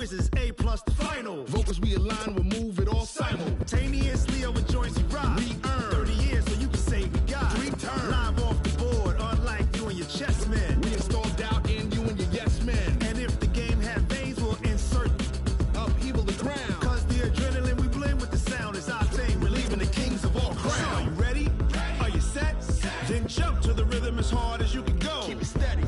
This is A plus the final. Vocals we align, we'll move it all simultaneously over joints we rock. We earn 30 years so you can say we got dream turn. Live off the board, unlike you and your chess men. We install doubt in you and your yes men. And if the game had veins, we'll insert upheaval the ground. Cause the adrenaline we blend with the sound is our thing. We're leaving the kings of all crowns. Are you ready? Are you set? Then jump to the rhythm as hard as you can go. Keep it steady,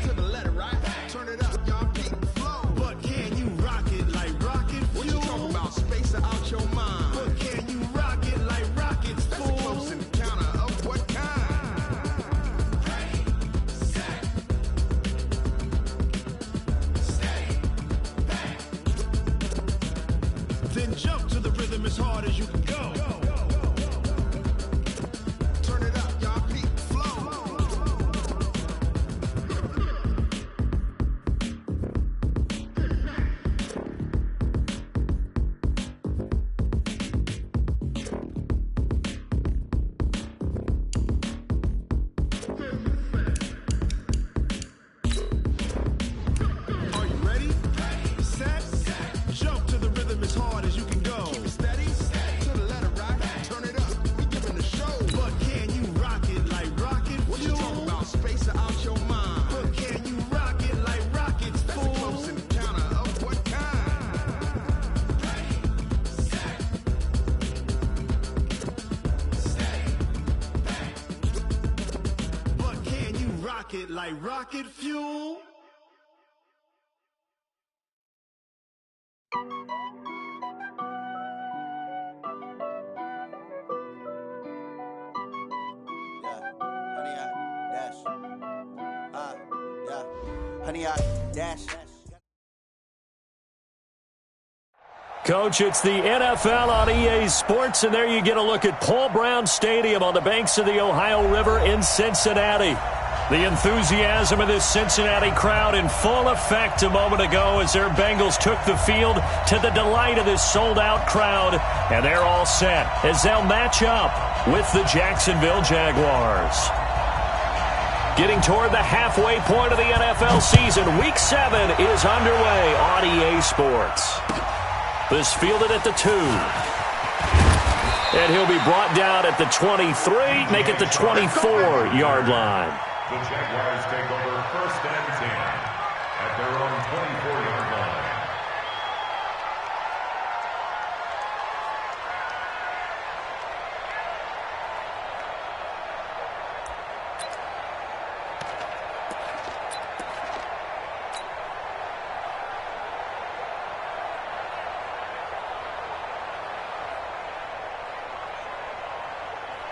to the letter, right? Turn it up, y'all keep the flow. But can you rock it like rocket fuel? What you talking about? Space out your mind. But can you rock it like rockets, fool? That's a close encounter of what kind? Ready, set, stay back. Then jump to the rhythm as hard as you can go. Turn it up, y'all keep the flow. Are you ready? Set, jump to the rhythm as hard as you can go. Keep it steady, to the letter, right? Turn it up, we giving the show. But can you rock it like rocket fuel? What you talking about? Space out your mind. But can you rock it like rockets, fool? That's a close encounter of what kind? Ready, set, stay back. But can you rock it like rocket fuel? Coach, it's the NFL on EA Sports, and there you get a look at Paul Brown Stadium on the banks of the Ohio River in Cincinnati. The enthusiasm of this Cincinnati crowd in full effect a moment ago as their Bengals took the field to the delight of this sold-out crowd, and they're all set as they'll match up with the Jacksonville Jaguars. Getting toward the halfway point of the NFL season, Week 7 is underway on EA Sports. This fielded at the 2. And he'll be brought down at the 23, make it the 24-yard line. The Jaguars take over 1st and 10 at their own 24-yard line.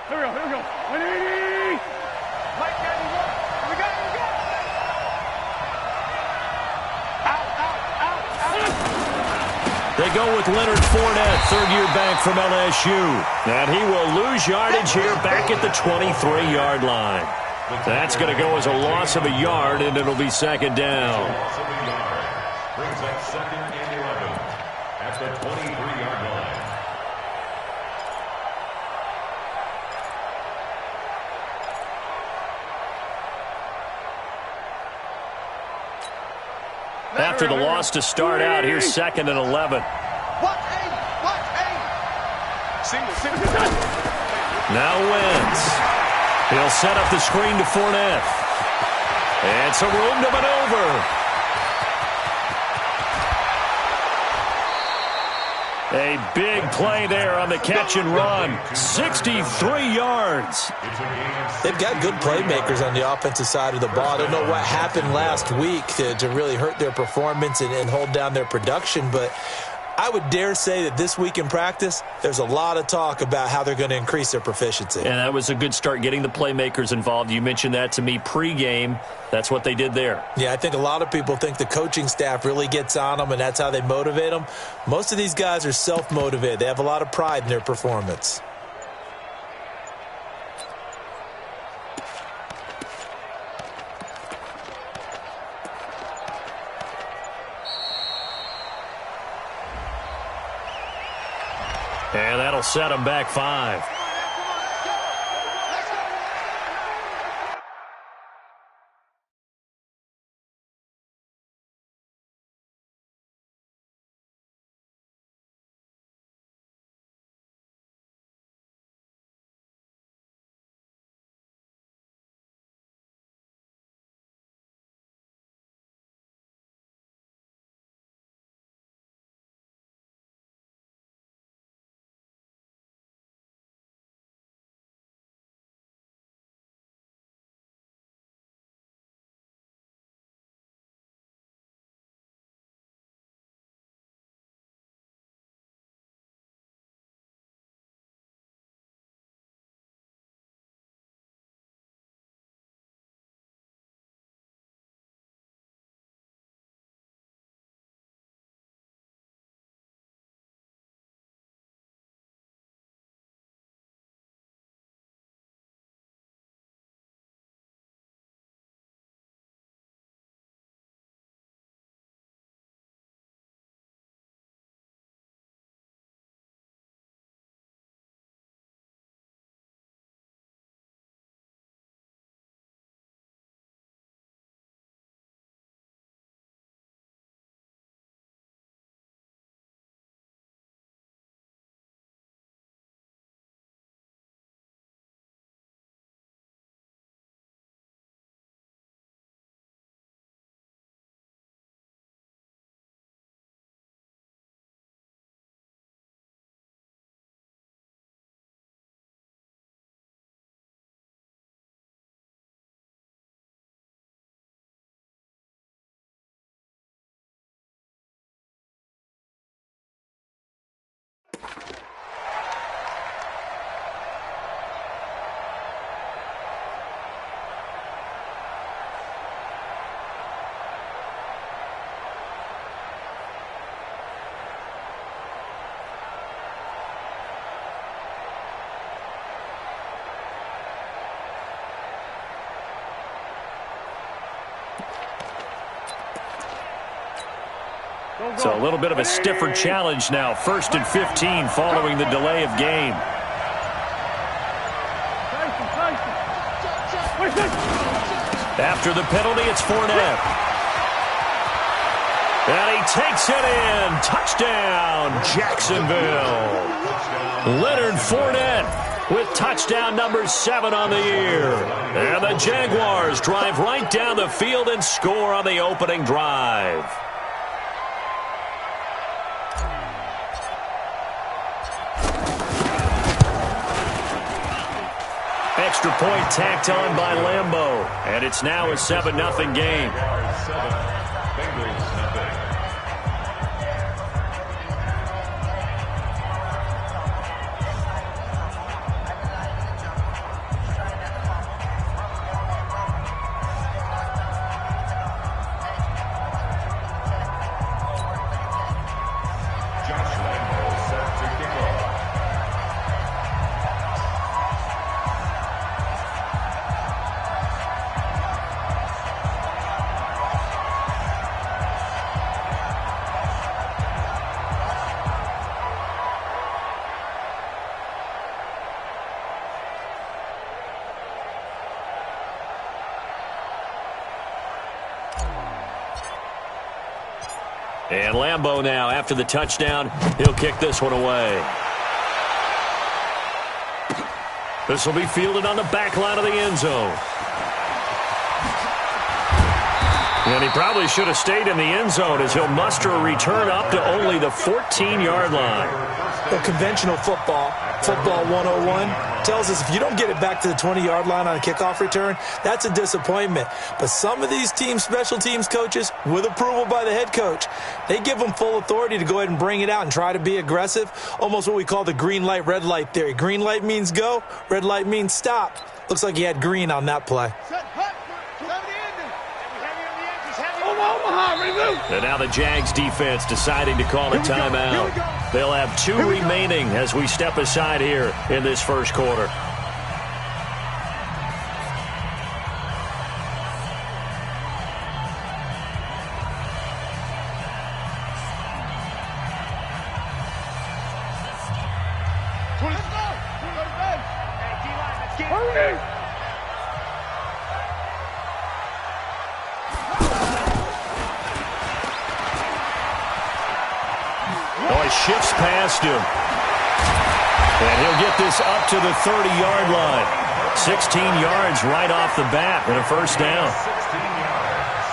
Here we go, here we go. 180! Mike, we got it, They go with Leonard Fournette, third-year back from LSU. And he will lose yardage here back at the 23-yard line. That's going to go as a loss of a yard, and it'll be second down. Loss of a yard brings up 2nd and 11 at the 23-yard line. After the loss to start out, here's 2nd and 11. Single. Now Wentz. He'll set up the screen to Fournette. And some room to maneuver. A big play there on the catch and run. 63 yards. They've got good playmakers on the offensive side of the ball. I don't know what happened last week to really hurt their performance and hold down their production, but I would dare say that this week in practice, there's a lot of talk about how they're going to increase their proficiency. And that was a good start getting the playmakers involved. You mentioned that to me pregame. That's what they did there. Yeah, I think a lot of people think the coaching staff really gets on them, and that's how they motivate them. Most of these guys are self-motivated. They have a lot of pride in their performance. And that'll set them back 5. So a little bit of a stiffer challenge now. 1st and 15 following the delay of game. After the penalty, it's Fournette. And he takes it in. Touchdown, Jacksonville. Leonard Fournette with touchdown number 7 on the year. And the Jaguars drive right down the field and score on the opening drive. Extra point tacked on by Lambeau. And it's now a 7-0 game. And Lambeau now, after the touchdown, he'll kick this one away. This will be fielded on the back line of the end zone. And he probably should have stayed in the end zone as he'll muster a return up to only the 14-yard line. Well, conventional football 101, tells us if you don't get it back to the 20-yard line on a kickoff return, that's a disappointment. But some of these special teams coaches, with approval by the head coach, they give them full authority to go ahead and bring it out and try to be aggressive, almost what we call the green light, red light theory. Green light means go, red light means stop. Looks like he had green on that play. And now the Jags defense deciding to call a timeout. They'll have 2 remaining as we step aside here in this first quarter. Shifts past him. And he'll get this up to the 30-yard line. 16 yards right off the bat and a first down.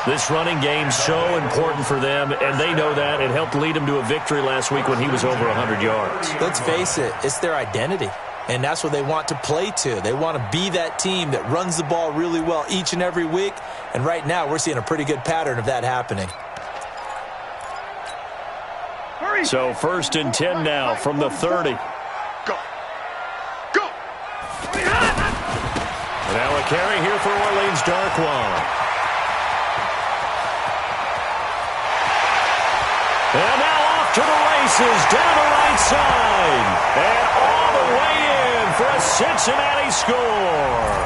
This running game's so important for them, and they know that. It helped lead them to a victory last week when he was over 100 yards. Let's face it, it's their identity. And that's what they want to play to. They want to be that team that runs the ball really well each and every week. And right now, we're seeing a pretty good pattern of that happening. So 1st and 10 now from the 30. Go. Go. Now a carry here for Orleans Darkwa. And now off to the races down the right side. And all the way in for a Cincinnati score.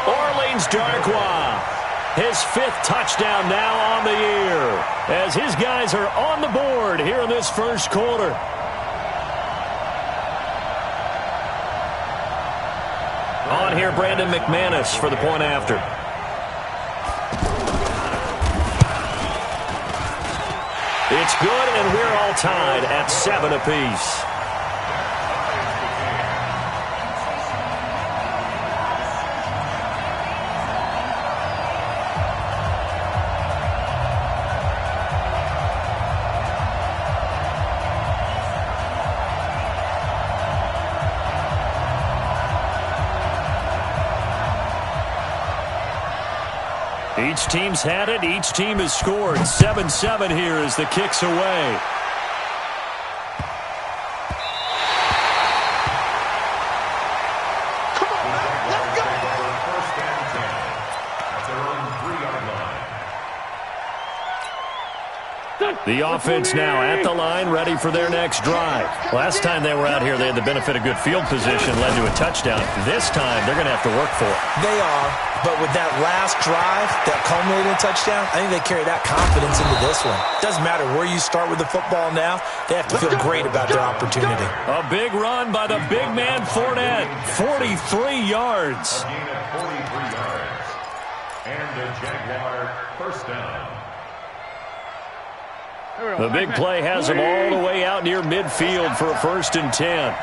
Orleans Darkwa. His 5th touchdown now on the year as his guys are on the board here in this first quarter. On here, Brandon McManus for the point after. It's good, and we're all tied at 7 apiece. Each team's had it. Each team has scored. 7-7 here as the kick's away. Come on, man. Let's go. First and 10 at their own 3-yard line. The offense now at the line, ready for their next drive. Last time they were out here, they had the benefit of good field position, led to a touchdown. This time, they're going to have to work for it. They are, but with that last drive that culminated in a touchdown, I think they carry that confidence into this one. Doesn't matter where you start with the football now, they have to feel great about their opportunity. A big run by the big man Fournette, 43 yards. A gain of 43 yards. And the Jaguar first down. The big play has him all the way out near midfield for a 1st and 10.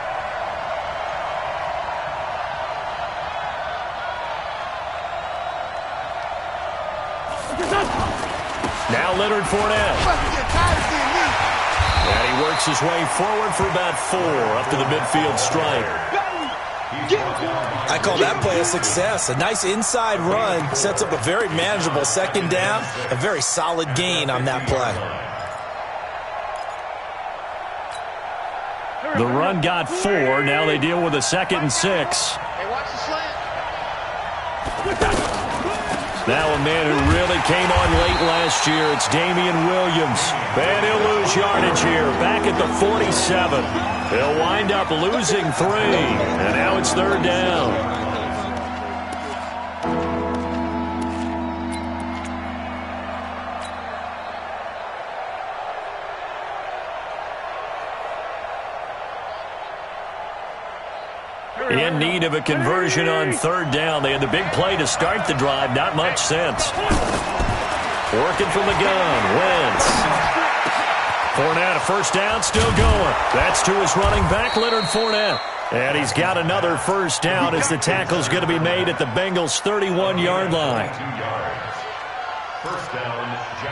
Now Leonard Fournette. And he works his way forward for about 4 up to the midfield stripe. I call that play a success. A nice inside run sets up a very manageable 2nd down. A very solid gain on that play. The run got 4. Now they deal with a 2nd and 6. Hey, watch the slant. Now a man who really came on late last year. It's Damian Williams. And he'll lose yardage here. Back at the 47. He'll wind up losing 3. And now it's 3rd down. In need of a conversion on 3rd down. They had the big play to start the drive. Not much sense. Working from the gun. Wentz. Fournette, a 1st down, still going. That's to his running back, Leonard Fournette. And he's got another 1st down as the tackle's going to be made at the Bengals' 31-yard line.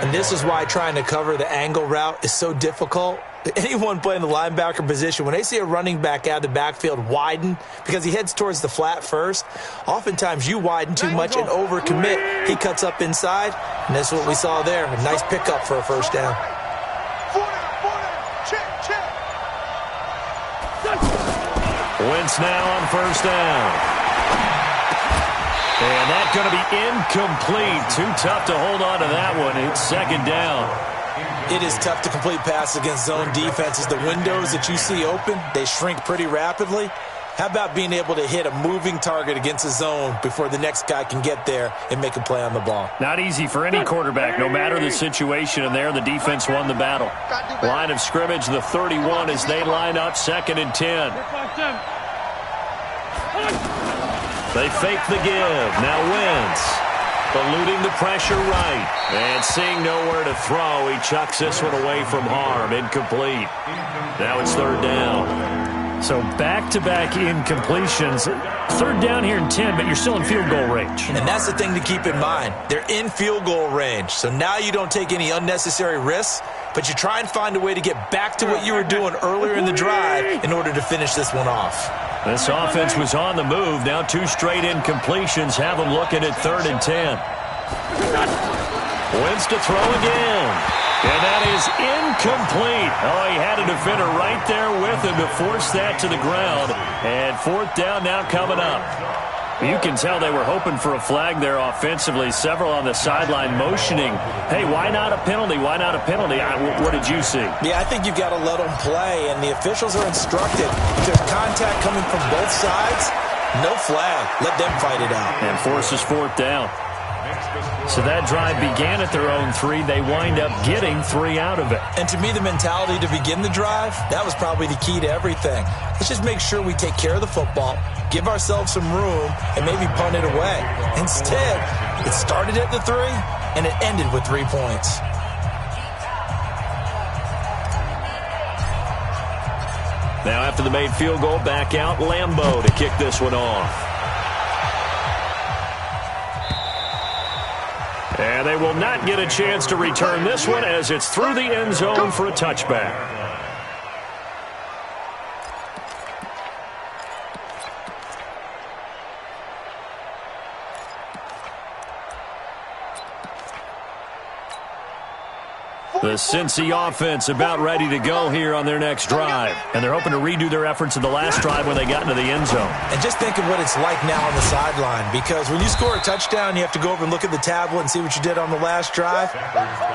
And this is why trying to cover the angle route is so difficult. Anyone playing the linebacker position, when they see a running back out of the backfield widen because he heads towards the flat first, oftentimes you widen too much and overcommit. He cuts up inside, and that's what we saw there. A nice pickup for a 1st down. Wentz now on 1st down. And that's going to be incomplete. Too tough to hold on to that one. It's 2nd down. It is tough to complete passes against zone defenses. The windows that you see open, they shrink pretty rapidly. How about being able to hit a moving target against a zone before the next guy can get there and make a play on the ball? Not easy for any quarterback, no matter the situation. And there, the defense won the battle. Line of scrimmage, the 31, as they line up 2nd and 10. They fake the give. Now Wentz. Eluding the pressure right. And seeing nowhere to throw, he chucks this one away from harm. Incomplete. Now it's 3rd down. So back-to-back incompletions. 3rd down here in 10, but you're still in field goal range. And that's the thing to keep in mind. They're in field goal range. So now you don't take any unnecessary risks, but you try and find a way to get back to what you were doing earlier in the drive in order to finish this one off. This offense was on the move. Now 2 straight incompletions have them looking at 3rd and 10. Wentz to throw again. And that is incomplete. Oh, he had a defender right there with him to force that to the ground. And 4th down now coming up. You can tell they were hoping for a flag there offensively. Several on the sideline motioning, hey, why not a penalty? Why not a penalty? What did you see? Yeah, I think you've got to let them play, and the officials are instructed. If there's contact coming from both sides, no flag. Let them fight it out. And forces 4th down. So that drive began at their own 3. They wind up getting 3 out of it. And to me, the mentality to begin the drive, that was probably the key to everything. Let's just make sure we take care of the football, give ourselves some room, and maybe punt it away. Instead, it started at the 3, and it ended with 3 points. Now after the made field goal, back out Lambeau to kick this one off. And they will not get a chance to return this one as it's through the end zone for a touchback. The Cincy offense about ready to go here on their next drive. And they're hoping to redo their efforts in the last drive when they got into the end zone. And just think of what it's like now on the sideline, because when you score a touchdown, you have to go over and look at the tablet and see what you did on the last drive.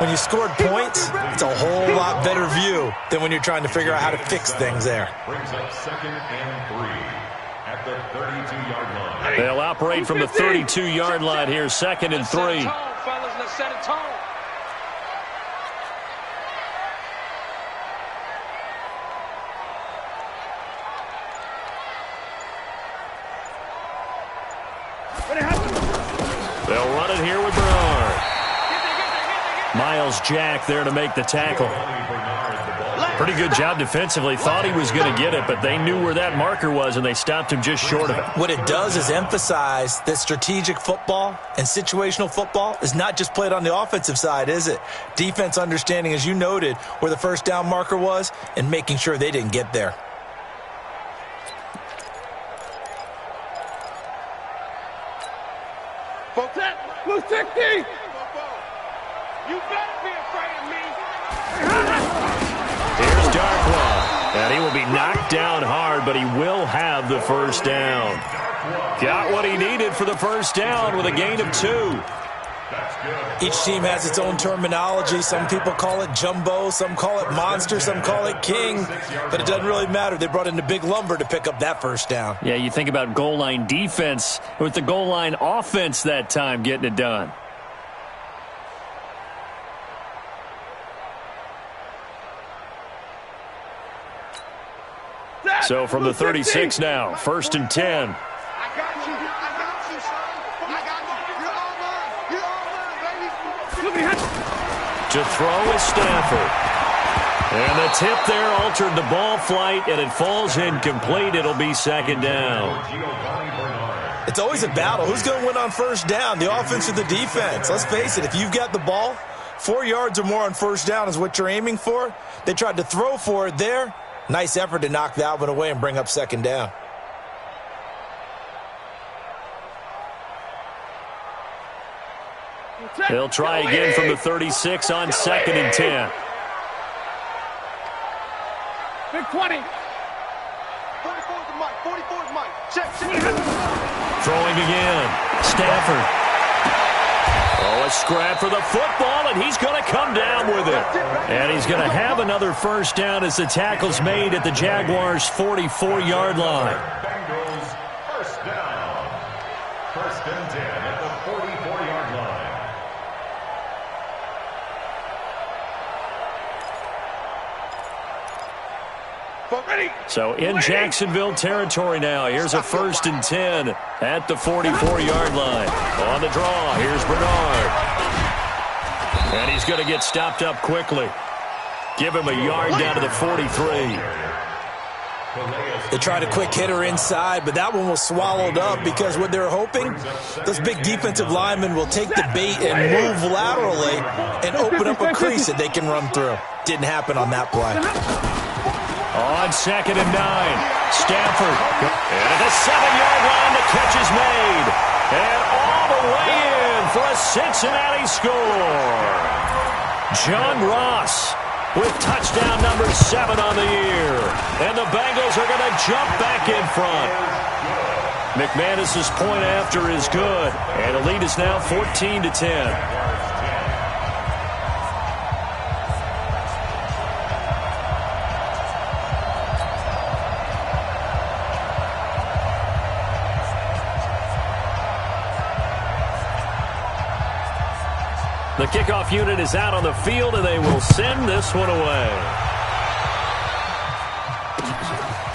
When you scored points, it's a whole lot better view than when you're trying to figure out how to fix things there. Brings up 2nd and 3 at the 32-yard line. They'll operate from the 32-yard line here, 2nd and 3. Let's set a tone. They'll run it here with Bernard. Miles Jack there to make the tackle. Pretty good job defensively. Thought he was going to get it, but they knew where that marker was, and they stopped him just short of it. What it does is emphasize that strategic football and situational football is not just played on the offensive side, is it? Defense understanding, as you noted, where the first down marker was and making sure they didn't get there. Blue 60! You better be afraid of me! Here's Darkwa, and he will be knocked down hard, but he will have the first down. Got what he needed for the first down with a gain of 2. Each team has its own terminology. Some people call it jumbo, some call it monster, some call it king. But it doesn't really matter. They brought in the big lumber to pick up that first down. Yeah, you think about goal line defense with the goal line offense that time getting it done. So from the 36 now, 1st and 10. To throw is Stafford. And the tip there altered the ball flight, and it falls incomplete. It'll be 2nd down. It's always a battle. Who's going to win on first down, the offense or the defense? Let's face it, if you've got the ball, 4 yards or more on first down is what you're aiming for. They tried to throw for it there. Nice effort to knock that one away and bring up 2nd down. They'll try again from the 36 on 2nd and 10. Big 20. 44's Mike. 44's Mike. Check. Throwing again. Stafford. Oh, a scrap for the football, and he's going to come down with it. And he's going to have another first down as the tackle's made at the Jaguars' 44-yard line. Bengals first down. 1st and 10 at the 44-yard line. So in Jacksonville territory now. Here's a 1st and 10 at the 44-yard line. On the draw, here's Bernard. And he's going to get stopped up quickly. Give him a yard down to the 43. They tried a quick hitter inside, but that one was swallowed up because what they're hoping, those big defensive linemen will take the bait and move laterally and open up a crease that they can run through. Didn't happen on that play. On 2nd and 9, Stafford. And at the 7-yard line, the catch is made. And all the way in for a Cincinnati score. John Ross with touchdown number 7 on the year. And the Bengals are going to jump back in front. McManus's point after is good. And the lead is now 14-10. The kickoff unit is out on the field, and they will send this one away.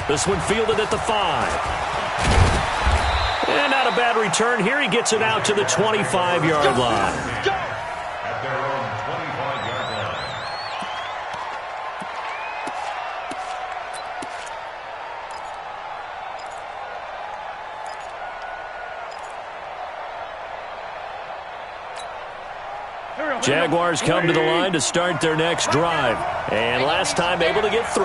This one fielded at the 5. And not a bad return here. He gets it out to the 25-yard line. At their own 25-yard line. Jaguars come to the line to start their next drive. And last time able to get 3.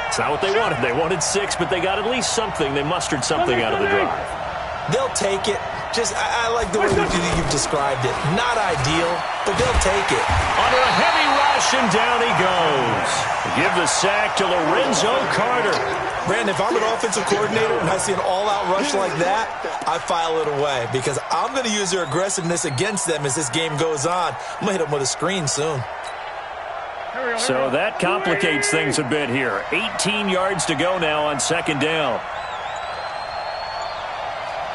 It's not what they wanted. They wanted 6, but they got at least something. They mustered something out of the drive. They'll take it. I like the way you've described it. Not ideal, but they'll take it. Under a heavy rush, and down he goes. Give the sack to Lorenzo Carter. Brandon, if I'm an offensive coordinator and I see an all-out rush like that, I file it away because I'm going to use their aggressiveness against them as this game goes on. I'm going to hit them with a screen soon. So that complicates things a bit here. 18 yards to go now on second down.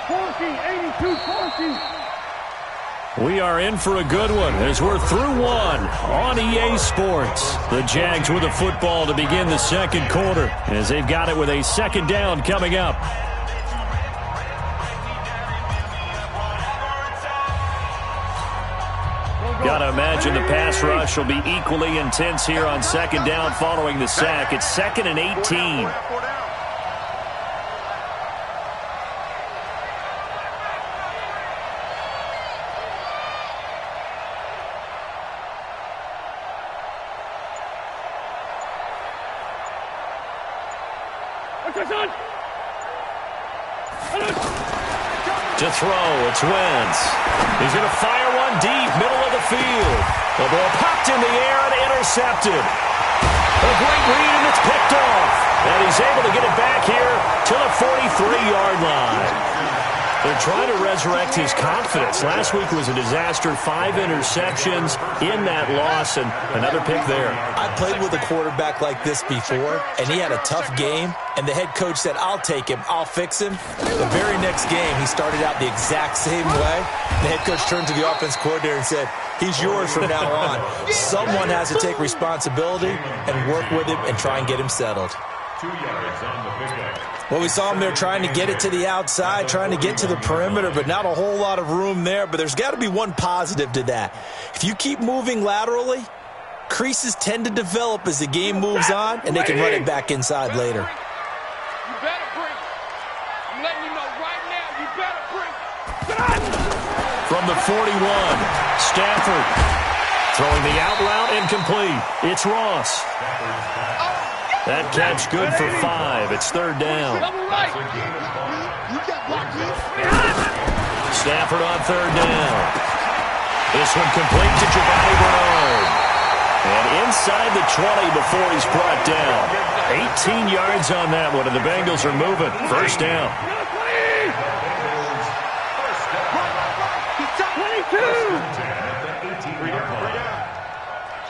82-40. We are in for a good one as we're through one on EA Sports. The Jags with the football to begin the second quarter as they've got it with a second down coming up. Got to imagine the pass rush will be equally intense here on second down following the sack. It's 2nd and 18. To throw, it's Wentz. He's going to fire one deep, middle of the field. The ball popped in the air and intercepted. A great read, and it's picked off. And he's able to get it back here to the 43-yard line. They're trying to resurrect his confidence. Last week was a disaster. 5 interceptions in that loss, and another pick there. I played with a quarterback like this before, and he had a tough game, and the head coach said, I'll take him, I'll fix him. The very next game, he started out the exact same way. The head coach turned to the offense coordinator and said, he's yours from now on. Someone has to take responsibility and work with him and try and get him settled. 2 yards on the pickup. Well, we saw him there trying to get it to the outside, trying to get to the perimeter, but not a whole lot of room there. But there's got to be one positive to that. If you keep moving laterally, creases tend to develop as the game moves on, and they can run it back inside later. You better bring it. I'm letting you know right now, you better bring it. From the 41, Stafford throwing the out route incomplete. It's Ross. That catch good for 5. It's 3rd down. Stafford on 3rd down. This one complete to Giovanni Bernard. And inside the 20 before he's brought down. 18 yards on that one, and the Bengals are moving. 1st down.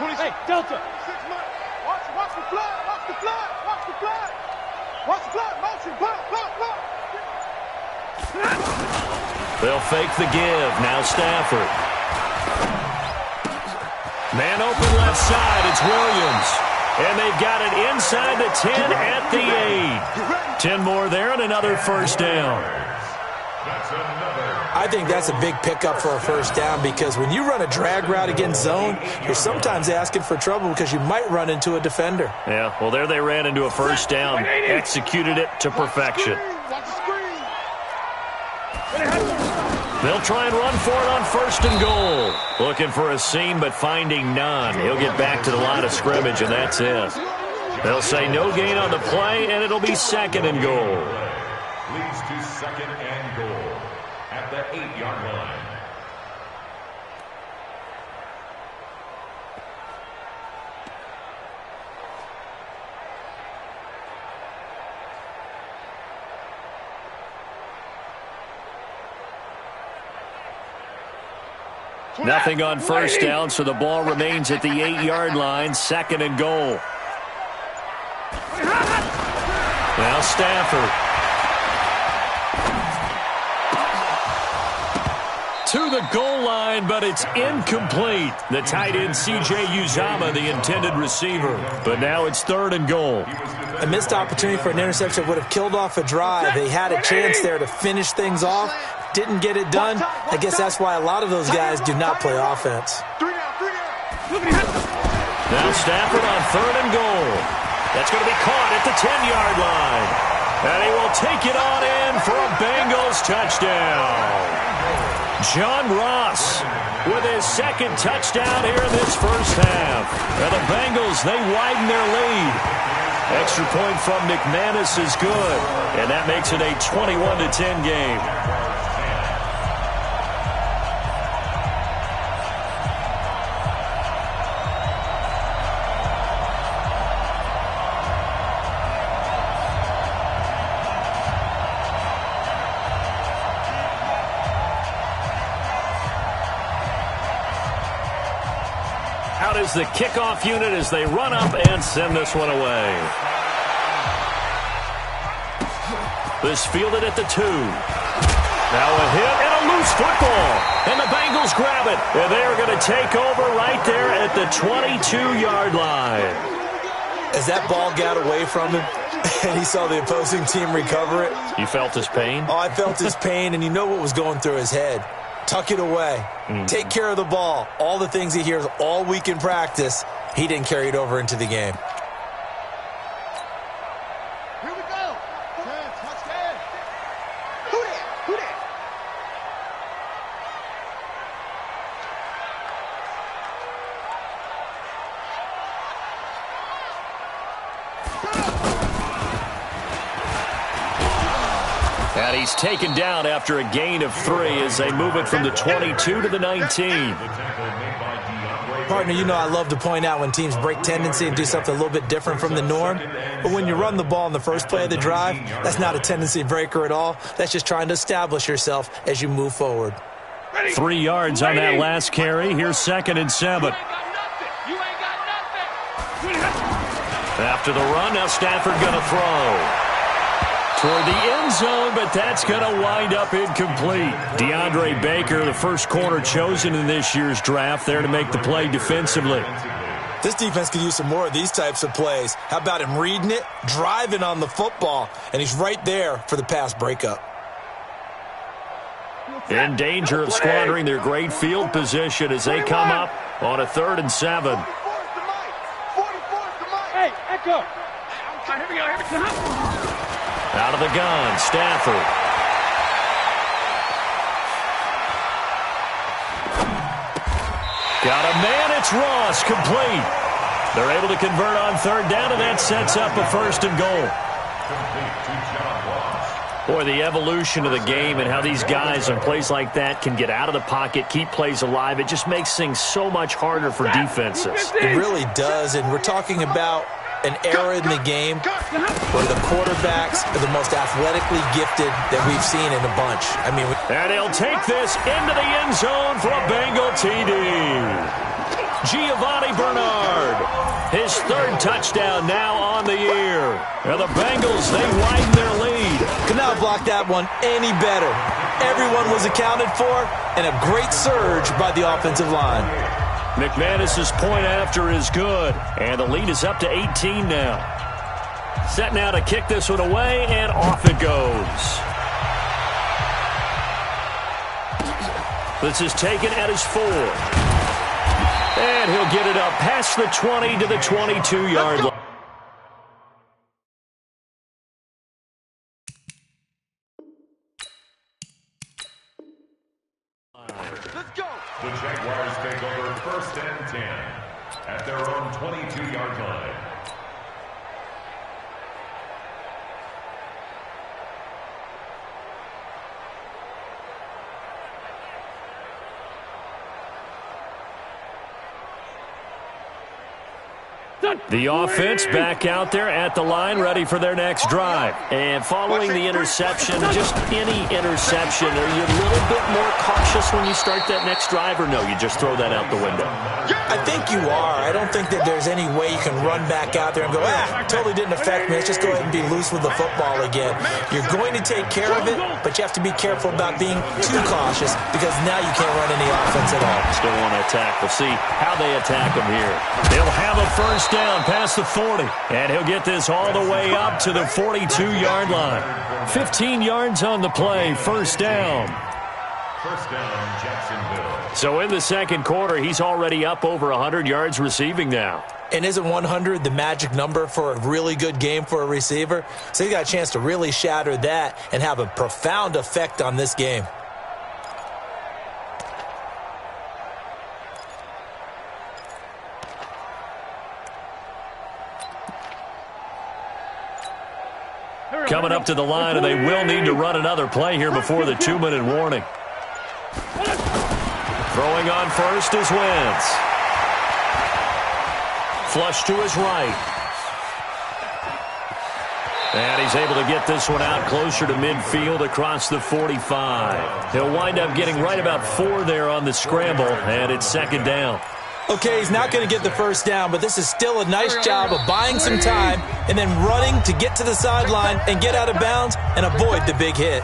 22. Hey, Delta. Watch the flood. Watch the flood. Watch the flood. Watch the flood. Motion. Block. They'll fake the give. Now Stafford. Man open left side. It's Williams. And they've got it inside the 10 at the 8. 10 more there and another 1st down. I think that's a big pickup for a 1st down because when you run a drag route against zone, you're sometimes asking for trouble because you might run into a defender. Yeah, well, there they ran into a 1st down, executed it to perfection. They'll try and run for it on 1st and goal. Looking for a seam, but finding none. He'll get back to the line of scrimmage, and that's it. They'll say no gain on the play, and it'll be 2nd and goal. Leads to 2nd and goal at the 8-yard line. Nothing on 1st down, so the ball remains at the 8-yard line. 2nd and goal. Now Stafford. To the goal line, but it's incomplete. The tight end, C.J. Uzomah, the intended receiver. But now it's 3rd and goal. A missed opportunity for an interception would have killed off a drive. They had a chance there to finish things off. Didn't get it done. I guess that's why a lot of those guys do not play offense. Now Stafford on 3rd and goal. That's going to be caught at the 10-yard line. And he will take it on in for a Bengals touchdown. John Ross with his 2nd touchdown here in this 1st half. And the Bengals, they widen their lead. Extra point from McManus is good. And that makes it a 21-10 game. out as the kickoff unit as they run up and send this one away. This fielded at the 2. Now a hit and a loose football. And the Bengals grab it. And they are going to take over right there at the 22-yard line. As that ball got away from him and he saw the opposing team recover it. You felt his pain? Oh, I felt his pain, and you know what was going through his head. Tuck it away. Take care of the ball. All the things he hears all week in practice, he didn't carry it over into the game. Here we go. Touchdown. Who that? Who that? And he's taken down after a gain of 3 as they move it from the 22 to the 19. Partner, you know I love to point out when teams break tendency and do something a little bit different from the norm. But when you run the ball in the first play of the drive, that's not a tendency breaker at all. That's just trying to establish yourself as you move forward. 3 yards on that last carry. Here's 2nd and 7. After the run, now Stafford going to throw toward the end zone, but that's going to wind up incomplete. DeAndre Baker, the first corner chosen in this year's draft, there to make the play defensively. This defense could use some more of these types of plays. How about him reading it, driving on the football, and he's right there for the pass breakup. In danger of squandering their great field position as they come up on a 3rd and 7. 44's the mic. 44's the mic. Hey, Echo. Here we go. Here we go. Out of the gun, Stafford. Got a man, it's Ross, complete. They're able to convert on 3rd down, and that sets up a 1st and goal. Boy, the evolution of the game and how these guys on plays like that can get out of the pocket, keep plays alive, it just makes things so much harder for defenses. It really does, and we're talking about an era in the game where the quarterbacks are the most athletically gifted that we've seen in a bunch. I mean, and he'll take this into the end zone for a Bengal TD. Giovanni Bernard, his 3rd touchdown now on the year. And the Bengals, they widen their lead. Could not block that one any better. Everyone was accounted for, and a great surge by the offensive line. McManus's point after is good, and the lead is up to 18 now. Set now to kick this one away, and off it goes. This is taken at his 4. And he'll get it up past the 20 to the 22-yard line. Let's go. The Jaguars take over 1st and 10 at their own 22-yard line. The offense back out there at the line, ready for their next drive. And following the interception, just any interception, are you a little bit more cautious when you start that next drive, or no, you just throw that out the window? I think you are. I don't think that there's any way you can run back out there and go, totally didn't affect me. Let's just go ahead and be loose with the football again. You're going to take care of it, but you have to be careful about being too cautious because now you can't run any offense at all. Still want to attack. We'll see how they attack them here. They'll have a 1st down past the 40, and he'll get this all the way up to the 42-yard line. 15 yards on the play, 1st down. 1st down, Jacksonville. So in the 2nd quarter, he's already up over 100 yards receiving now. And isn't 100 the magic number for a really good game for a receiver? So he got a chance to really shatter that and have a profound effect on this game. Coming up to the line, and they will need to run another play here before the 2-minute warning. Throwing on 1st is Wentz. Flush to his right. And he's able to get this one out closer to midfield across the 45. He'll wind up getting right about 4 there on the scramble, and it's 2nd down. Okay, he's not going to get the first down, but this is still a nice job of buying some time and then running to get to the sideline and get out of bounds and avoid the big hit.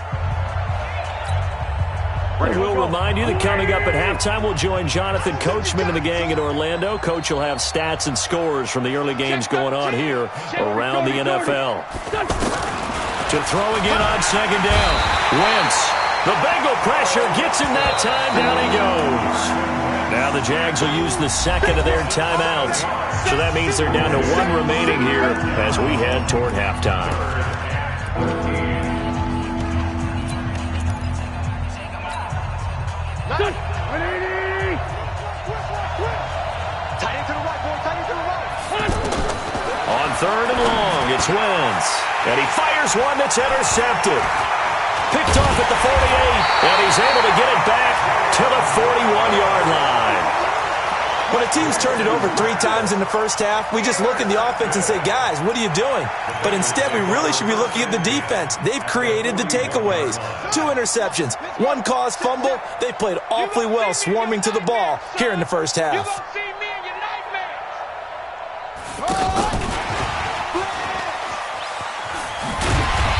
We'll remind you that coming up at halftime, we'll join Jonathan Coachman and the gang in Orlando. Coach will have stats and scores from the early games going on here around the NFL. To throw again on second down. Wentz. The Bengal pressure gets him that time. Down he goes. Now the Jags will use the second of their timeouts. So that means they're down to one remaining here as we head toward halftime. On third and long, it's Wentz. And he fires one that's intercepted. Picked off at the 48, and he's able to get it back to the 41-yard line. When a team's turned it over 3 times in the first half, we just look at the offense and say, guys, what are you doing? But instead, we really should be looking at the defense. They've created the takeaways. 2 interceptions, 1 caused fumble. They played awfully well swarming to the ball here in the first half.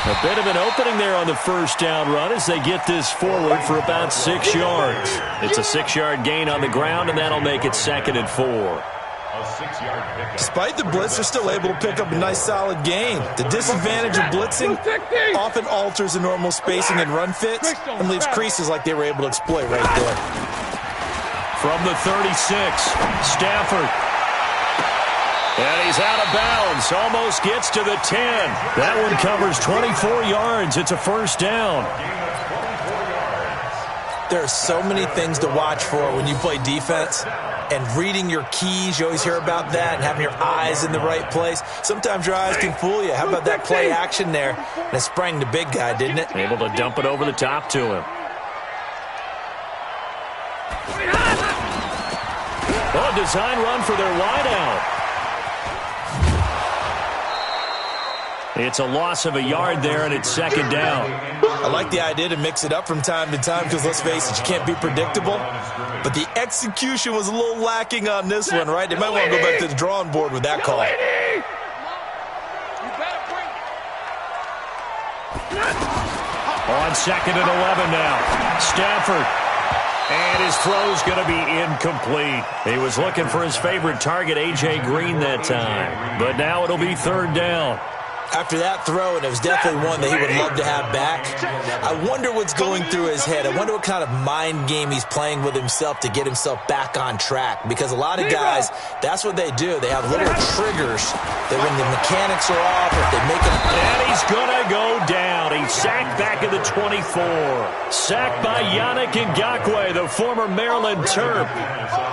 A bit of an opening there on the first down run as they get this forward for about 6 yards. It's a 6-yard gain on the ground, and that'll make it 2nd and 4. Despite the blitz, they're still able to pick up a nice solid gain. The disadvantage of blitzing often alters the normal spacing and run fits and leaves creases like they were able to exploit right there. From the 36, Stafford. And he's out of bounds. Almost gets to the 10. That one covers 24 yards. It's a first down. There are so many things to watch for when you play defense. And reading your keys, you always hear about that, and having your eyes in the right place. Sometimes your eyes can fool you. How about that play action there? And it sprang the big guy, didn't it? Able to dump it over the top to him. Oh, design run for their wideout. It's a loss of a yard there, and it's 2nd down. I like the idea to mix it up from time to time because, let's face it, you can't be predictable. But the execution was a little lacking on this one, right? They might want to go back to the drawing board with that call. On 2nd and 11 now. Stafford. And his throw's going to be incomplete. He was looking for his favorite target, A.J. Green, that time. But now it'll be 3rd down. After that throw, and it was definitely one that he would love to have back, I wonder what's going through his head. I wonder what kind of mind game he's playing with himself to get himself back on track. Because a lot of guys, that's what they do. They have little triggers that when the mechanics are off, if they make it... And he's going to go down. He's sacked back at the 24. Sacked by Yannick Ngakoue, the former Maryland Terp.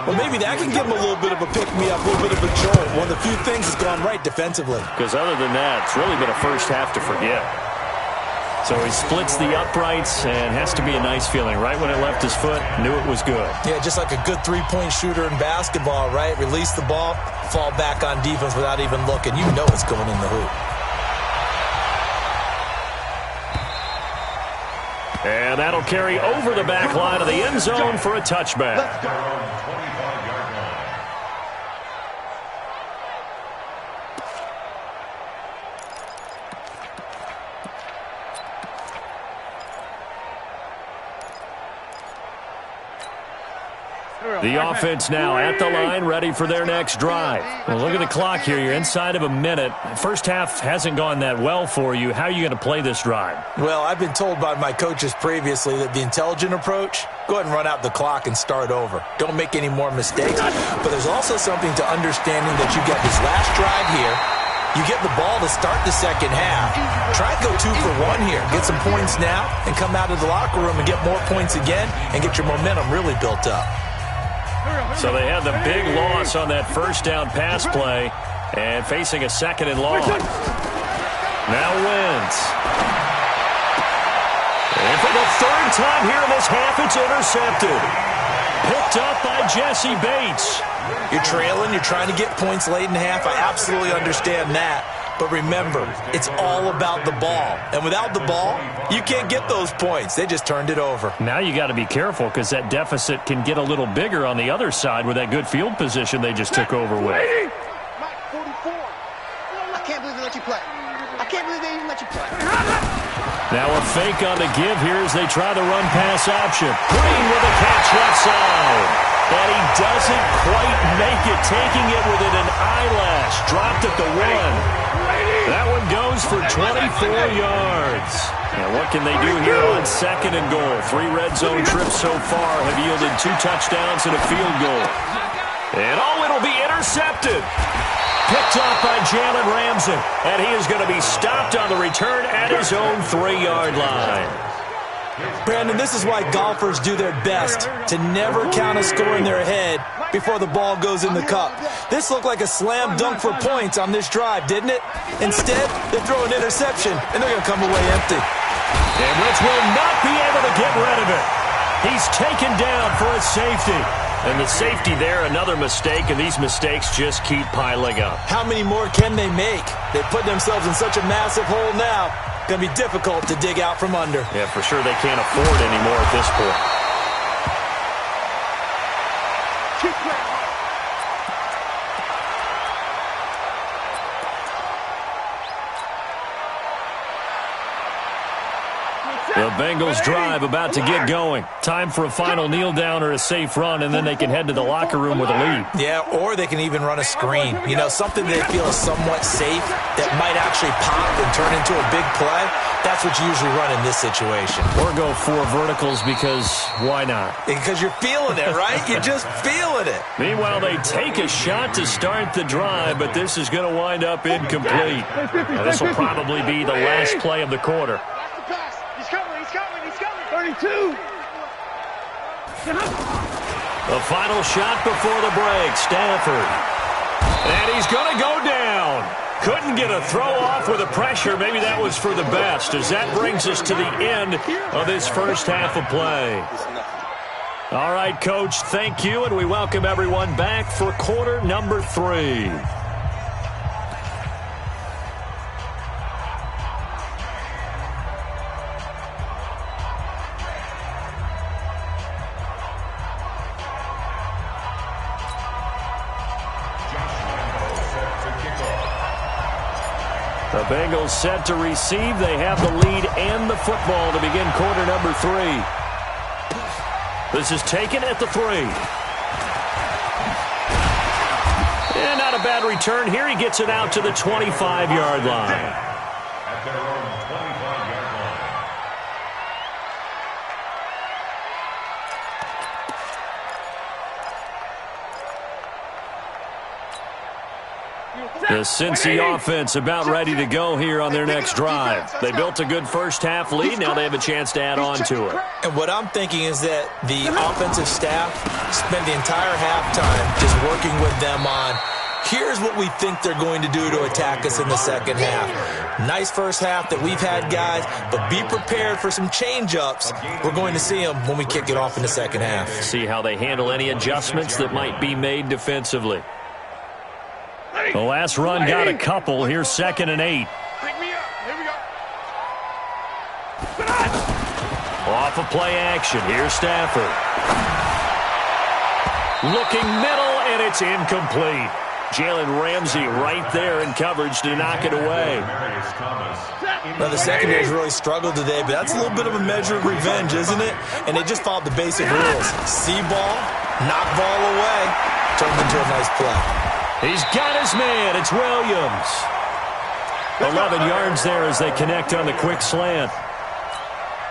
Well, maybe that can give him a little bit of a pick-me-up, a little bit of a jolt. One of the few things that's gone right defensively. Because other than that, it's really been a first half to forget. So he splits the uprights and has to be a nice feeling. Right when it left his foot, knew it was good. Yeah, just like a good three-point shooter in basketball, right? Release the ball, fall back on defense without even looking. You know it's going in the hoop. And that'll carry over the back line of the end zone for a touchback. The offense now at the line, ready for their next drive. Well, look at the clock here. You're inside of a minute. First half hasn't gone that well for you. How are you going to play this drive? Well, I've been told by my coaches previously that the intelligent approach, go ahead and run out the clock and start over. Don't make any more mistakes. But there's also something to understanding that you get this last drive here. You get the ball to start the second half. Try and go 2 for 1 here. Get some points now and come out of the locker room and get more points again and get your momentum really built up. So they had the big loss on that first down pass play and facing a 2nd and long. Now Wentz. And for the 3rd time here in this half, it's intercepted. Picked up by Jesse Bates. You're trailing. You're trying to get points late in half. I absolutely understand that. But remember, it's all about the ball. And without the ball, you can't get those points. They just turned it over. Now you got to be careful because that deficit can get a little bigger on the other side with that good field position they just took over with. Mike, 44. I can't believe they let you play. I can't believe they even let you play. Now a fake on the give here as they try the run-pass option. Green with a catch left side. And he doesn't quite make it, taking it within an eyelash. Dropped at the 1. That one goes for 24 yards. Now what can they do here on 2nd and goal? 3 red zone trips so far have yielded 2 touchdowns and a field goal. And it'll be intercepted. Picked off by Jalen Ramsey. And he is going to be stopped on the return at his own 3-yard line. Brandon, this is why golfers do their best to never count a score in their head before the ball goes in the cup. This looked like a slam dunk for points on this drive, didn't it? Instead, they throw an interception, and they're going to come away empty. And Rich will not be able to get rid of it. He's taken down for a safety. And the safety there, another mistake, and these mistakes just keep piling up. How many more can they make? They put themselves in such a massive hole now. Going to be difficult to dig out from under. Yeah, for sure they can't afford any more at this point. Keep playing. The Bengals drive about to get going. Time for a final kneel down or a safe run, and then they can head to the locker room with a lead. Yeah, or they can even run a screen. You know, something they feel is somewhat safe that might actually pop and turn into a big play. That's what you usually run in this situation. Or go 4 verticals because why not? Because you're feeling it, right? You're just feeling it. Meanwhile, they take a shot to start the drive, but this is going to wind up incomplete. Now, this will probably be the last play of the quarter. That's the pass. He's coming. 32. The final shot before the break, Stafford. And he's going to go down. Couldn't get a throw off with the pressure. Maybe that was for the best, as that brings us to the end of this first half of play. All right, Coach, thank you, and we welcome everyone back for quarter number 3. The Bengals set to receive. They have the lead and the football to begin quarter number 3. This is taken at the 3. And not a bad return here. He gets it out to the 25-yard line. At their own 25-yard The Cincy offense about ready to go here on their next drive. They built a good first half lead. Now they have a chance to add on to it. And what I'm thinking is that the offensive staff spent the entire halftime just working with them on, here's what we think they're going to do to attack us in the second half. Nice first half that we've had, guys, but be prepared for some change-ups. We're going to see them when we kick it off in the second half. See how they handle any adjustments that might be made defensively. The last run got a couple. Here's 2nd and 8. Pick me up. Here we go. Off of play action. Here's Stafford. Looking middle, and it's incomplete. Jalen Ramsey right there in coverage to knock it away. Now, the secondary's really struggled today, but that's a little bit of a measure of revenge, isn't it? And they just followed the basic rules. See ball, knock ball away, turned into a nice play. He's got his man. It's Williams. 11 yards there as they connect on the quick slant.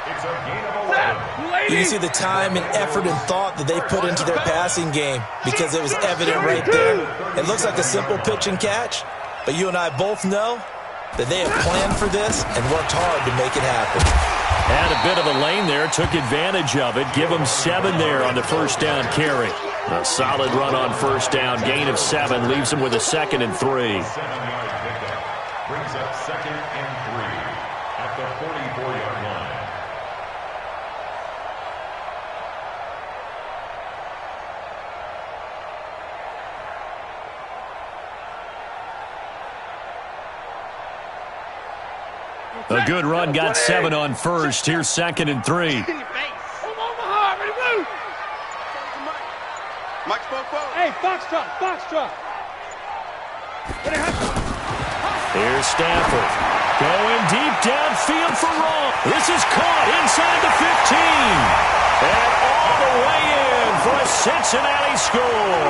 It's a gain of 11. You can see the time and effort and thought that they put into their passing game because it was evident right there. It looks like a simple pitch and catch, but you and I both know that they have planned for this and worked hard to make it happen. Had a bit of a lane there, took advantage of it. Give them 7 there on the first down carry. A solid run on first down, gain of 7, leaves them with a 2nd and 3. 7-yard pickup brings up 2nd and 3 at the 44-yard line. A good run got 7 on first. Here's 2nd and 3. Hey, Foxtrot. Here's Stafford. Going deep downfield for Ross. This is caught inside the 15. And all the way in for a Cincinnati score.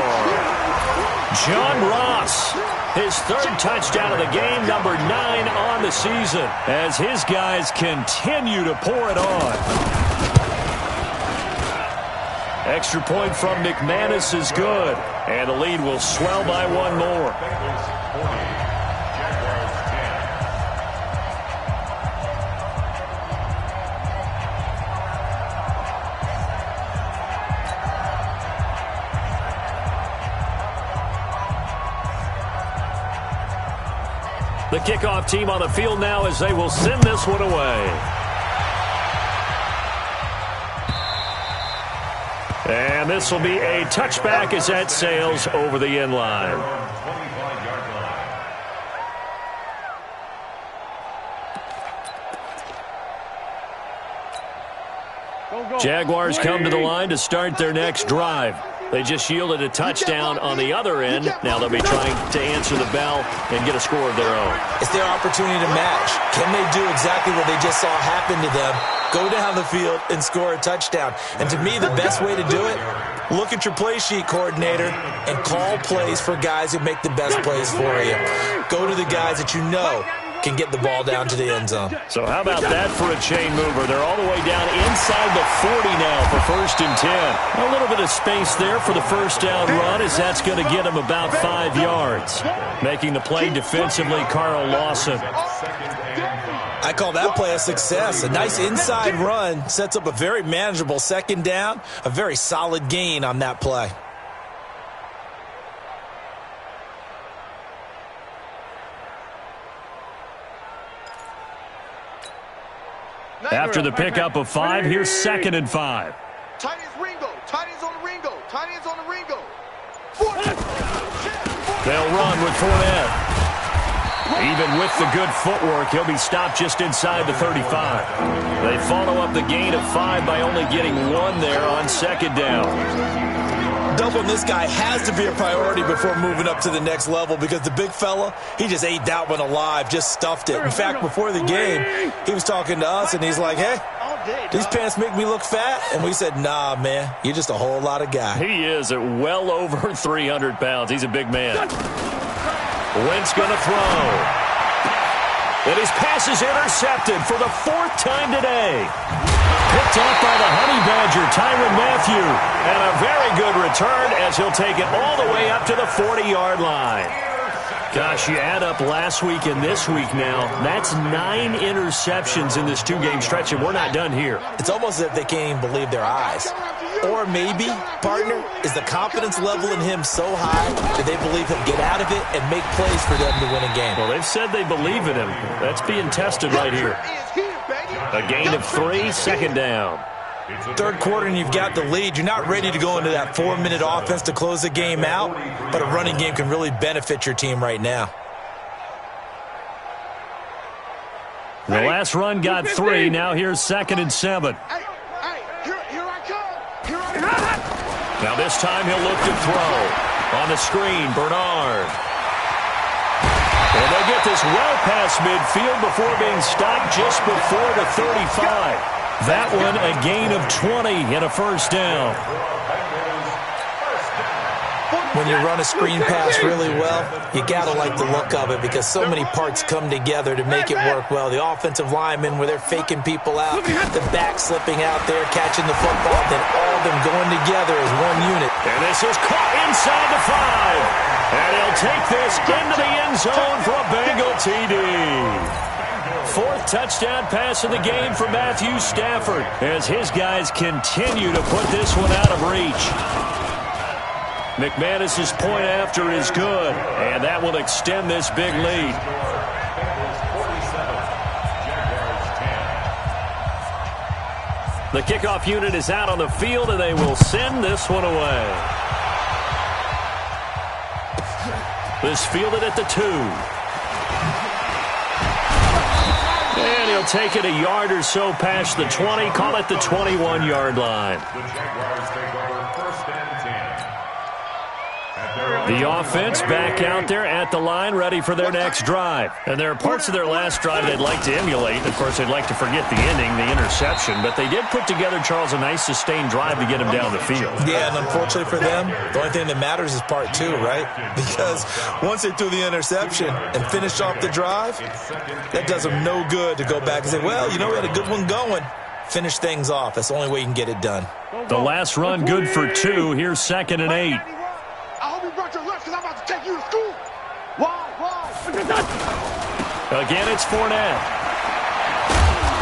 John Ross, his 3rd touchdown of the game, number 9 on the season, as his guys continue to pour it on. Extra point from McManus is good, and the lead will swell by 1 more. The kickoff team on the field now as they will send this one away. And this will be a touchback as that sails over the end line. Jaguars come to the line to start their next drive. They just yielded a touchdown on the other end. Now they'll be trying to answer the bell and get a score of their own. It's their opportunity to match. Can they do exactly what they just saw happen to them? Go down the field and score a touchdown. And to me, the best way to do it, look at your play sheet coordinator and call plays for guys who make the best plays for you. Go to the guys that you know can get the ball down to the end zone. So how about that for a chain mover? They're all the way down inside the 40 now for 1st and 10. A little bit of space there for the first down run, as that's going to get them about 5 yards. Making the play defensively, Carl Lawson. I call that play a success. A nice inside run sets up a very manageable 2nd down, a very solid gain on that play. After the pickup of 5, here's 2nd and 5. Tight ends Ringo. Tight ends on the Ringo. Tight ends on the Ringo. They'll run with Fournette. Even with the good footwork, he'll be stopped just inside the 35. They follow up the gain of 5 by only getting 1 there on 2nd down. Doubling this guy has to be a priority before moving up to the next level, because the big fella, he just ate that one alive, just stuffed it. In fact, before the game, he was talking to us, and he's like, hey, these pants make me look fat. And we said, nah, man, you're just a whole lot of guy. He is at well over 300 pounds. He's a big man. Wentz going to throw. And his pass is intercepted for the 4th time today. Picked off by the Honey Badger, Tyrann Mathieu. And a very good return as he'll take it all the way up to the 40-yard line. Gosh, you add up last week and this week now, that's 9 interceptions in this 2-game stretch, and we're not done here. It's almost as if they can't even believe their eyes. Or maybe, partner, is the confidence level in him so high that they believe he'll get out of it and make plays for them to win a game. Well, they've said they believe in him. That's being tested right here. A gain of 3, 2nd down. 3rd quarter and you've got the lead. You're not ready to go into that 4-minute offense to close the game out, but a running game can really benefit your team right now. The last run got 3. Now here's 2nd and 7. Now this time he'll look to throw. On the screen, Bernard. And they'll get this well past midfield before being stopped just before the 35. That one a gain of 20 and a 1st down. When you run a screen pass really well, you got to like the look of it, because so many parts come together to make it work well. The offensive linemen, where they're faking people out, the back slipping out there, catching the football, then all of them going together as one unit. And this is caught inside the 5. And he'll take this into the end zone for a Bengal TD. 4th touchdown pass of the game for Matthew Stafford, as his guys continue to put this one out of reach. McManus's point after is good, and that will extend this big lead. The kickoff unit is out on the field, and they will send this one away. This fielded at the 2. he'll take it a yard or so past the 20, call it the 21-yard line. The Jaguars take over first and 10. The offense back out there at the line, ready for their next drive. And there are parts of their last drive they'd like to emulate. Of course, they'd like to forget the ending, the interception. But they did put together, Charles, a nice sustained drive to get him down the field. Yeah, and unfortunately for them, the only thing that matters is part two, right? Because once they threw the interception and finished off the drive, that does them no good to go back and say, well, you know, we had a good one going. Finish things off. That's the only way you can get it done. The last run good for 2. Here's 2nd and 8. I hope you brought your lunch because I'm about to take you to school. Why? Again, it's Fournette.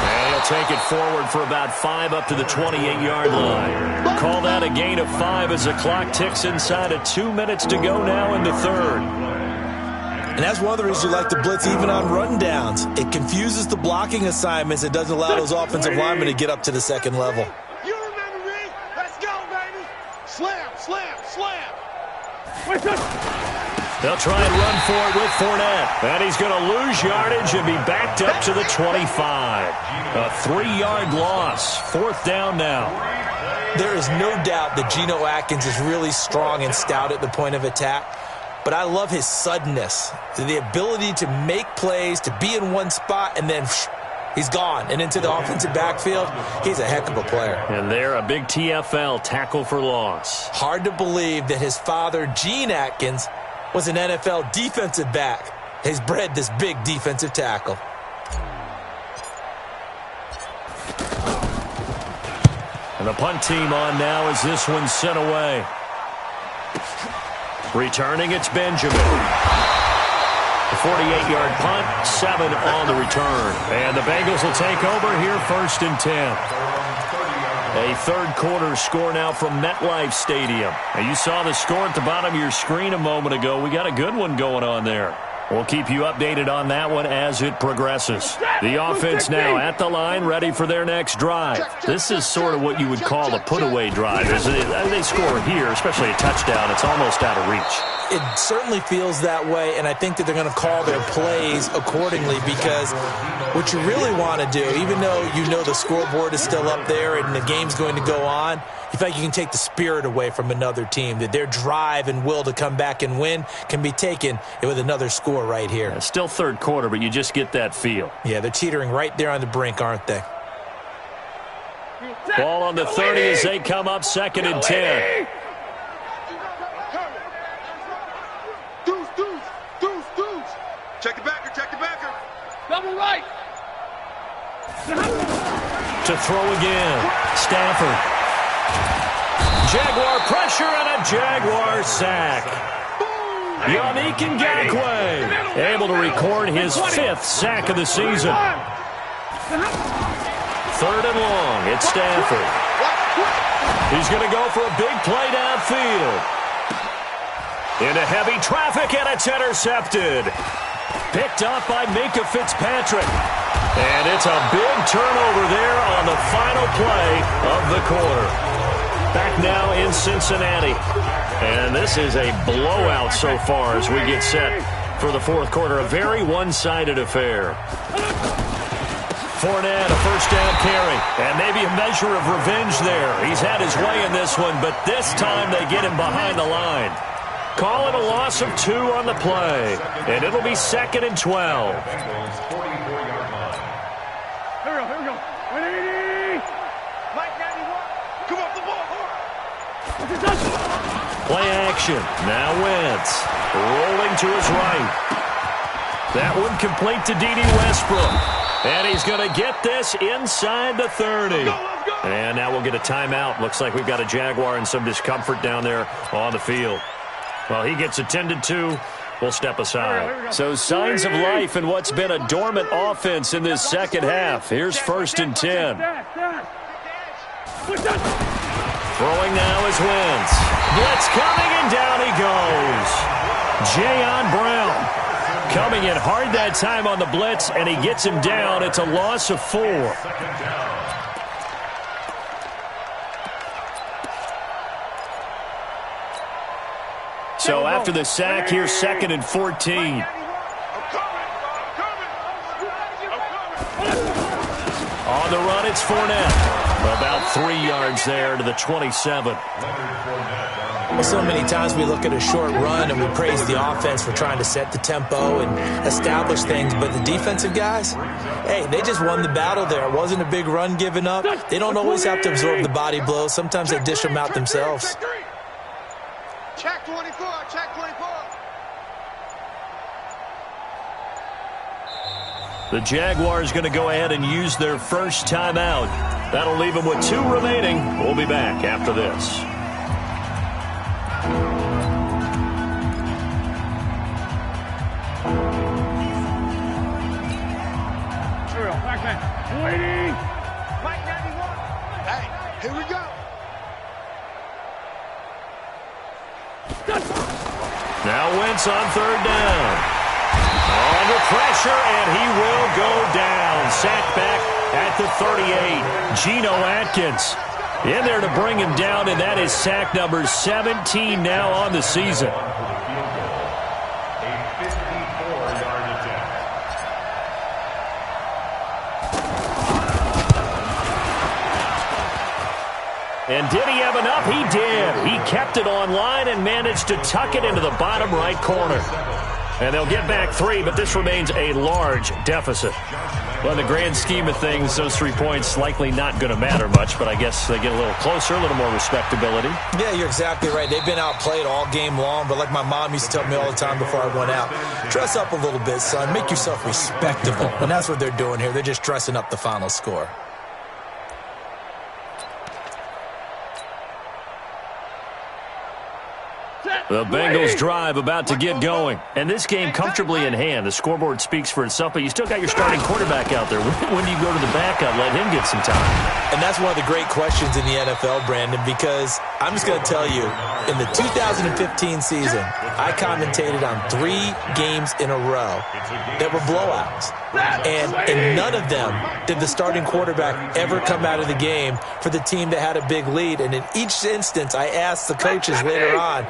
And he'll take it forward for about 5 up to the 28-yard line. Call that a gain of 5 as the clock ticks inside of 2 minutes to go now in the third. And that's one of the reasons you like to blitz even on rundowns. It confuses the blocking assignments. It doesn't allow those offensive linemen to get up to the second level. You remember me? Let's go, baby. Slam. They'll try and run for it with Fournette. And he's going to lose yardage and be backed up to the 25. A 3-yard loss. 4th down now. There is no doubt that Geno Atkins is really strong and stout at the point of attack. But I love his suddenness, the ability to make plays, to be in one spot, and then he's gone. And into the offensive backfield, he's a heck of a player. And there, a big TFL, tackle for loss. Hard to believe that his father, Gene Atkins, was an NFL defensive back. He's bred this big defensive tackle. And the punt team on now as this one's sent away. Returning, it's Benjamin. A 48-yard punt, 7 on the return. And the Bengals will take over here 1st and 10. A third quarter score now from MetLife Stadium. Now you saw the score at the bottom of your screen a moment ago. We got a good one going on there. We'll keep you updated on that one as it progresses. The offense now at the line, ready for their next drive. This is sort of what you would call a put-away drive. As they score here, especially a touchdown, it's almost out of reach. It certainly feels that way, and I think that they're going to call their plays accordingly because what you really want to do, even though you know the scoreboard is still up there and the game's going to go on, you feel like you can take the spirit away from another team, that their drive and will to come back and win can be taken with another score right here. Yeah, still third quarter, but you just get that feel. Yeah, they're teetering right there on the brink, aren't they? Ball on the 30 as they come up 2nd and 10. Check the backer. Double right. To throw again. Stafford. Jaguar pressure and a Jaguar sack. Yannick Ngakoue able to record his 5th sack of the season. 3rd and long. It's Stafford. He's going to go for a big play downfield. Into heavy traffic, and it's intercepted. Picked up by Minkah Fitzpatrick. And it's a big turnover there on the final play of the quarter. Back now in Cincinnati. And this is a blowout so far as we get set for the 4th quarter. A very one-sided affair. Fournette, a 1st down carry. And maybe a measure of revenge there. He's had his way in this one, but this time they get him behind the line. Call it a loss of 2 on the play. And it'll be 2nd and 12. Here we go. 180. Mike 91. Come off the ball. Play action. Now Wentz. Rolling to his right. That one complete to D.D. Westbrook. And he's going to get this inside the 30. Let's go. And now we'll get a timeout. Looks like we've got a Jaguar and some discomfort down there on the field. Well, he gets attended to. We'll step aside. So signs of life in what's been a dormant offense in this second half. Here's 1st and 10. Throwing now is Wentz. Blitz coming, and down he goes. Jayon Brown coming in hard that time on the blitz, and he gets him down. It's a loss of 4. So after the sack, here's 2nd and 14. On the run, it's Fournette. About 3 yards there to the 27. Well, so many times we look at a short run and we praise the offense for trying to set the tempo and establish things, but the defensive guys, hey, they just won the battle there. It wasn't a big run given up. They don't always have to absorb the body blows. Sometimes they dish them out themselves. Check 24, check 24. The Jaguars going to go ahead and use their first timeout. That'll leave them with 2 remaining. We'll be back after this. Waiting. Mike 91. Hey, here we go. Now Wentz on 3rd down. Under pressure, and he will go down. Sacked back at the 38. Geno Atkins in there to bring him down, and that is sack number 17 now on the season. And did he have enough? He did. He kept it on line and managed to tuck it into the bottom right corner. And they'll get back 3, but this remains a large deficit. Well, in the grand scheme of things, those 3 points likely not going to matter much, but I guess they get a little closer, a little more respectability. Yeah, you're exactly right. They've been outplayed all game long, but like my mom used to tell me all the time before I went out, dress up a little bit, son. Make yourself respectable. And that's what they're doing here. They're just dressing up the final score. The Bengals drive about to get going. And this game comfortably in hand. The scoreboard speaks for itself, but you still got your starting quarterback out there. When do you go to the backup, let him get some time? And that's one of the great questions in the NFL, Brandon, because I'm just going to tell you, in the 2015 season, I commentated on 3 games in a row that were blowouts. And in none of them did the starting quarterback ever come out of the game for the team that had a big lead. And in each instance, I asked the coaches later on,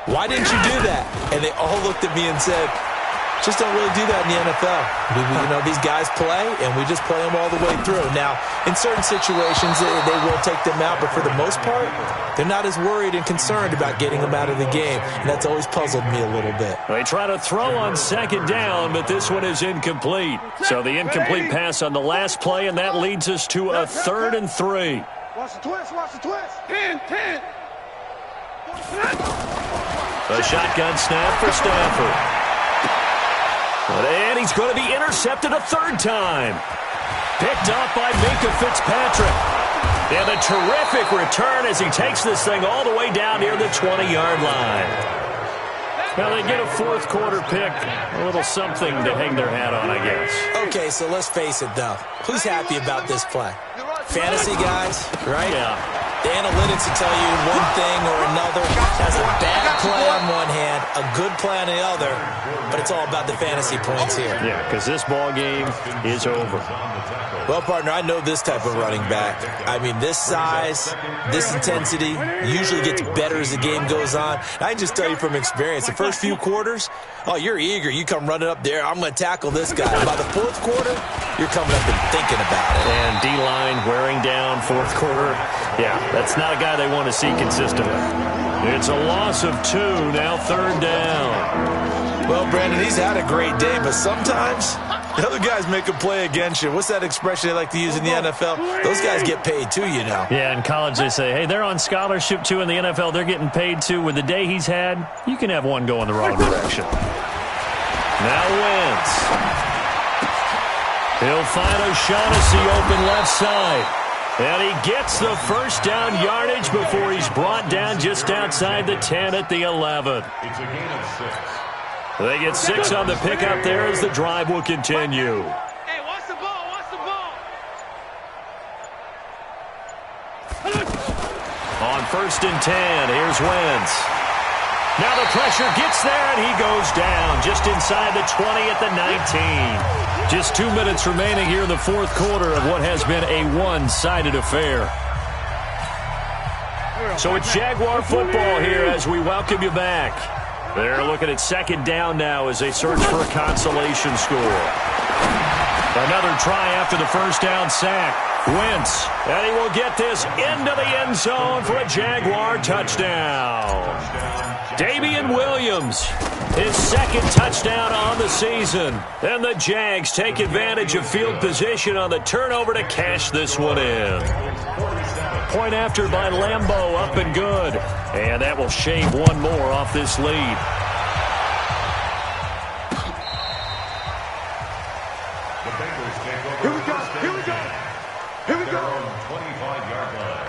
why didn't you do that? And they all looked at me and said, just don't really do that in the NFL. These guys play, and we just play them all the way through. Now, in certain situations, they will take them out, but for the most part, they're not as worried and concerned about getting them out of the game, and that's always puzzled me a little bit. They try to throw on 2nd down, but this one is incomplete. So the incomplete pass on the last play, and that leads us to a 3rd and 3. Watch the twist, watch the twist. 10. A shotgun snap for Stafford. And he's going to be intercepted a 3rd time. Picked off by Minkah Fitzpatrick. And a terrific return as he takes this thing all the way down near the 20-yard line. Now they get a 4th quarter pick. A little something to hang their hat on, I guess. Okay, so let's face it, though. Who's happy about this play? Fantasy guys, right? Yeah. The analytics will tell you one thing or another. That's a bad play on one hand, a good play on the other, but it's all about the fantasy points here. Yeah, because this ball game is over. Well, partner, I know this type of running back. I mean, this size, this intensity usually gets better as the game goes on. I can just tell you from experience, the first few quarters, oh, you're eager. You come running up there, I'm going to tackle this guy. By the 4th quarter, you're coming up and thinking about it. And D-line wearing down 4th quarter. Yeah, that's not a guy they want to see consistently. It's a loss of 2, now 3rd down. Well, Brandon, he's had a great day, but sometimes the other guys make a play against you. What's that expression they like to use in the NFL? Those guys get paid too, you know. Yeah, in college they say, hey, they're on scholarship too. In the NFL, they're getting paid too. With the day he's had, you can have one go in the wrong direction. Now Wentz. He'll find O'Shaughnessy open left side. And he gets the 1st down yardage before he's brought down just outside the 10 at the 11. It's a gain of 6. They get 6 on the pickup there as the drive will continue. Hey, watch the ball, watch the ball. On 1st and 10, here's Wentz. Now the pressure gets there, and he goes down just inside the 20 at the 19. Just 2 minutes remaining here in the 4th quarter of what has been a one-sided affair. So it's Jaguar football here as we welcome you back. They're looking at 2nd down now as they search for a consolation score. Another try after the first down sack. Wentz, and he will get this into the end zone for a Jaguar touchdown. Damian Williams, his second touchdown on the season. And the Jags take advantage of field position on the turnover to cash this one in. Point after by Lambeau, up and good. And that will shave one more off this lead. Here we go. Here we go. Here we go. 25-yard line.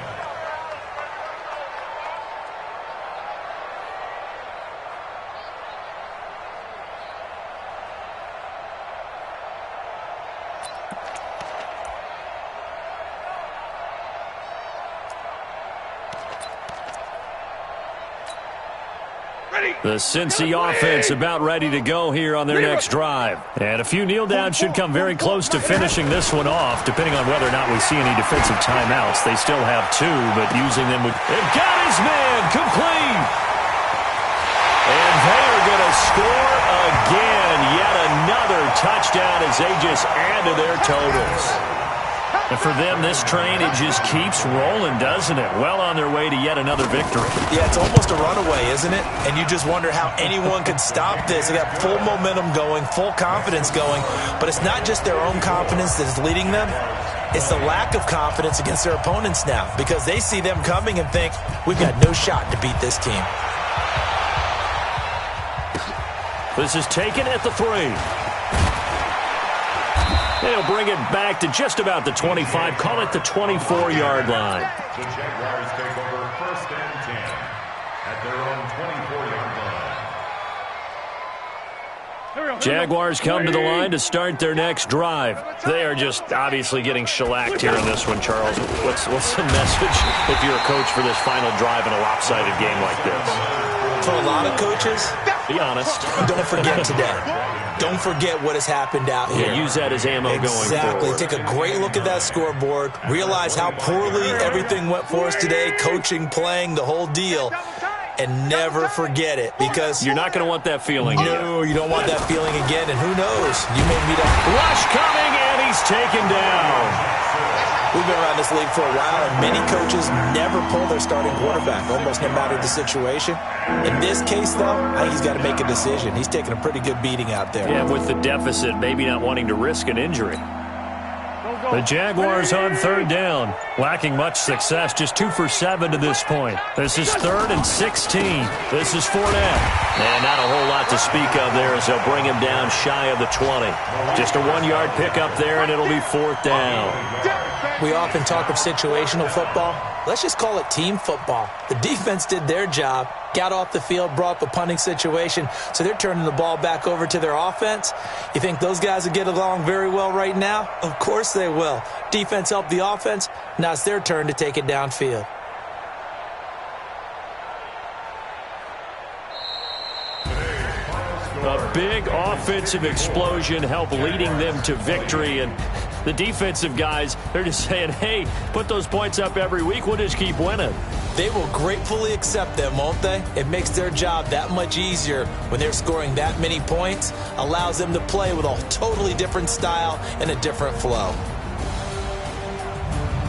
The Cincy offense about ready to go here on their next drive. And a few kneel downs should come very close to finishing this one off, depending on whether or not we see any defensive timeouts. They still have two, but using them would... They've got his man complete! And they are going to score again. Yet another touchdown as they just add to their totals. And for them, this train, it just keeps rolling, doesn't it? Well on their way to yet another victory. Yeah, it's almost a runaway, isn't it? And you just wonder how anyone could stop this. They got full momentum going, full confidence going. But it's not just their own confidence that is leading them. It's the lack of confidence against their opponents now, because they see them coming and think, we've got no shot to beat this team. This is taken at the 3. They'll bring it back to just about the 25. Call it the 24-yard line. The Jaguars take over first and 10 at their own 24-yard line. Jaguars come to the line to start their next drive. They are just obviously getting shellacked here in this one, Charles. What's the message if you're a coach for this final drive in a lopsided game like this? For a lot of coaches, be honest. Don't forget today. Don't forget what has happened out here. Yeah, use that as ammo going forward. Exactly. Take a great look at that scoreboard. Realize how poorly everything went for us today. Coaching, playing, the whole deal. And never forget it, because you're not going to want that feeling. No, you don't want that feeling again. And who knows? You may meet up. Rush coming, and he's taken down. We've been around this league for a while, and many coaches never pull their starting quarterback, almost no matter the situation. In this case, though, I think he's got to make a decision. He's taking a pretty good beating out there. Yeah, with the deficit, maybe not wanting to risk an injury. The Jaguars on third down, lacking much success, just 2 for 7 to this point. This is 3rd and 16. This is Fournette. And not a whole lot to speak of there as they'll bring him down shy of the 20. Just a 1-yard pickup there, and it'll be 4th down. We often talk of situational football. Let's just call it team football. The defense did their job, got off the field, brought up a punting situation, so they're turning the ball back over to their offense. You think those guys will get along very well right now? Of course they will. Defense helped the offense. Now it's their turn to take it downfield. A big offensive explosion helped leading them to victory, and the defensive guys, they're just saying, hey, put those points up every week, we'll just keep winning. They will gratefully accept them, won't they? It makes their job that much easier when they're scoring that many points, allows them to play with a totally different style and a different flow.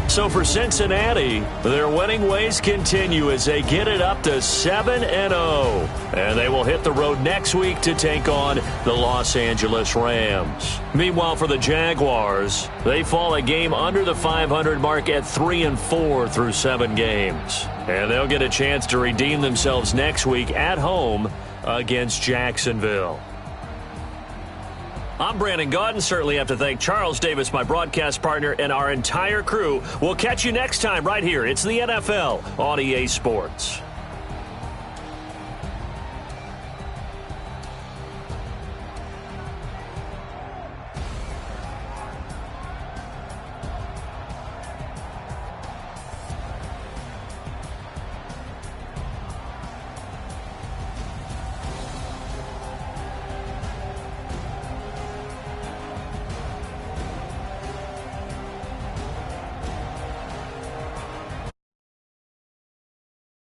So for Cincinnati, their winning ways continue as they get it up to 7-0. And they will hit the road next week to take on the Los Angeles Rams. Meanwhile, for the Jaguars, they fall a game under the 500 mark at 3-4 through 7 games. And they'll get a chance to redeem themselves next week at home against Jacksonville. I'm Brandon Gaudin. Certainly have to thank Charles Davis, my broadcast partner, and our entire crew. We'll catch you next time right here. It's the NFL on EA Sports.